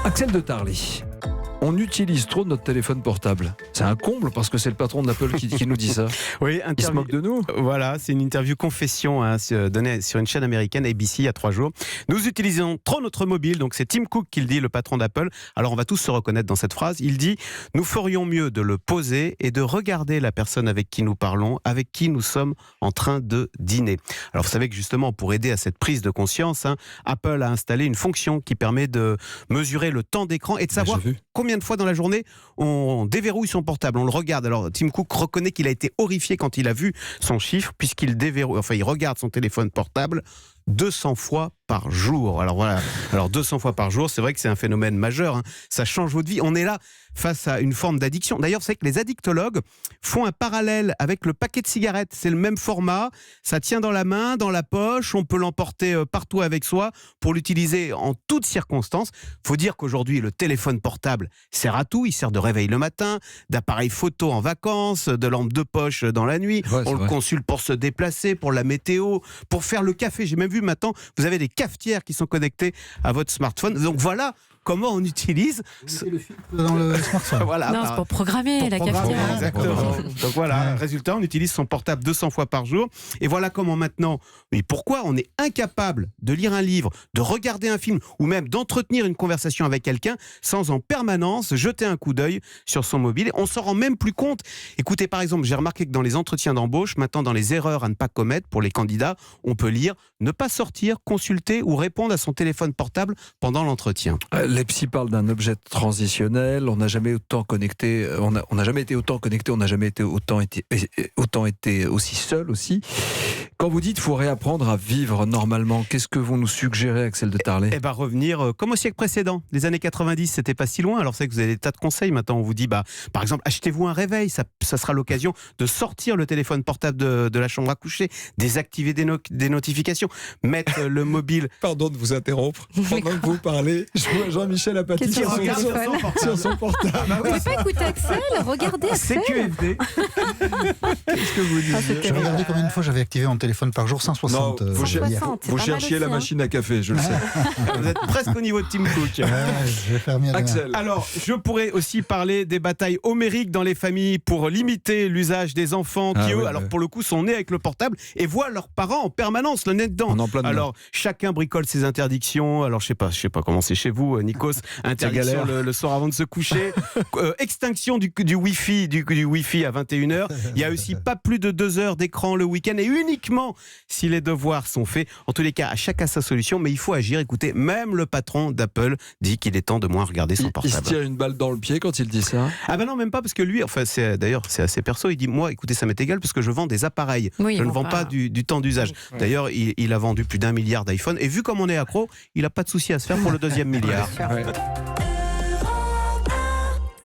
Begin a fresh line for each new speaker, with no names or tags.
Axel de Tarly, on utilise trop notre téléphone portable. C'est un comble parce que c'est le patron d'Apple qui nous dit ça.
Oui,
Il se moque de nous.
Voilà, c'est une interview confession donnée sur une chaîne américaine ABC il y a 3 jours. Nous utilisons trop notre mobile, donc c'est Tim Cook qui le dit, le patron d'Apple. Alors on va tous se reconnaître dans cette phrase. Il dit « Nous ferions mieux de le poser et de regarder la personne avec qui nous parlons, avec qui nous sommes en train de dîner. » Alors vous savez que justement pour aider à cette prise de conscience, Apple a installé une fonction qui permet de mesurer le temps d'écran et de savoir combien de fois dans la journée on déverrouille son portable, on le regarde. Alors Tim Cook reconnaît qu'il a été horrifié quand il a vu son chiffre, puisqu'il déverrouille, il regarde son téléphone portable 200 fois par jour. Alors voilà, 200 fois par jour, c'est vrai que c'est un phénomène majeur, ça change votre vie. On est là face à une forme d'addiction. D'ailleurs, c'est que les addictologues font un parallèle avec le paquet de cigarettes. C'est le même format, ça tient dans la main, dans la poche, on peut l'emporter partout avec soi pour l'utiliser en toutes circonstances. Faut dire qu'aujourd'hui, le téléphone portable sert à tout. Il sert de réveil le matin, d'appareil photo en vacances, de lampe de poche dans la nuit. On le consulte pour se déplacer, pour la météo, pour faire le café. J'ai même vu maintenant, vous avez des cafetières qui sont connectées à votre smartphone. Donc voilà comment on utilise
le filtre dans le smartphone.
Voilà,
non, c'est pour programmer la cafetière.
Exactement. Donc voilà, résultat, on utilise son portable 200 fois par jour. Et voilà comment maintenant, mais pourquoi on est incapable de lire un livre, de regarder un film ou même d'entretenir une conversation avec quelqu'un sans en permanence jeter un coup d'œil sur son mobile. On s'en rend même plus compte. Écoutez, par exemple, j'ai remarqué que dans les entretiens d'embauche, maintenant dans les erreurs à ne pas commettre pour les candidats, on peut lire ne pas sortir, consulter ou répondre à son téléphone portable pendant l'entretien.
Les psys parlent d'un objet transitionnel. On n'a jamais autant connecté. On n'a jamais été autant connecté. On n'a jamais été autant été aussi seul aussi. Quand vous dites qu'il faut réapprendre à vivre normalement, qu'est-ce que vous nous suggérez, Axel de Tarly ?
Eh ben revenir comme au siècle précédent. Les années 90, c'était pas si loin. Alors c'est que vous avez des tas de conseils. Maintenant, on vous dit, par exemple, achetez-vous un réveil. Ça sera l'occasion de sortir le téléphone portable de la chambre à coucher, désactiver des notifications, mettre le mobile.
Pardon de vous interrompre. Pendant que vous parlez, je vois Jean-Michel Apathy sur son portable.
Vous pouvez pas écouter Axel ? Regardez Axel.
C'est QFD.
Qu'est-ce que vous dites ?
Je regardais combien de fois j'avais activé mon téléphone par jour, 160.
Non, vous cherchiez la machine à café, je le sais.
Vous êtes presque au niveau de Tim Cook.
Je vais faire mieux demain.
Axel.
Alors, je pourrais aussi parler des batailles homériques dans les familles pour limiter l'usage des enfants qui, pour le coup, sont nés avec le portable et voient leurs parents en permanence le nez dedans. Alors, chacun bricole ses interdictions. Alors, je sais pas comment c'est chez vous, Nikos. Interdiction le soir avant de se coucher. Extinction du Wi-Fi à 21h. Il y a aussi pas plus de 2 heures d'écran le week-end et uniquement si les devoirs sont faits. En tous les cas, à chacun sa solution, mais il faut agir. Écoutez, même le patron d'Apple dit qu'il est temps de moins regarder son portable.
Il se tire une balle dans le pied quand il dit ça ?
Ah ben non, même pas, parce que lui, c'est assez perso, il dit, moi, écoutez, ça m'est égal parce que je vends des appareils. Je ne vends pas du temps d'usage. D'ailleurs, il a vendu plus d'1 milliard d'iPhone et vu comme on est accro, il n'a pas de souci à se faire pour le 2e milliard.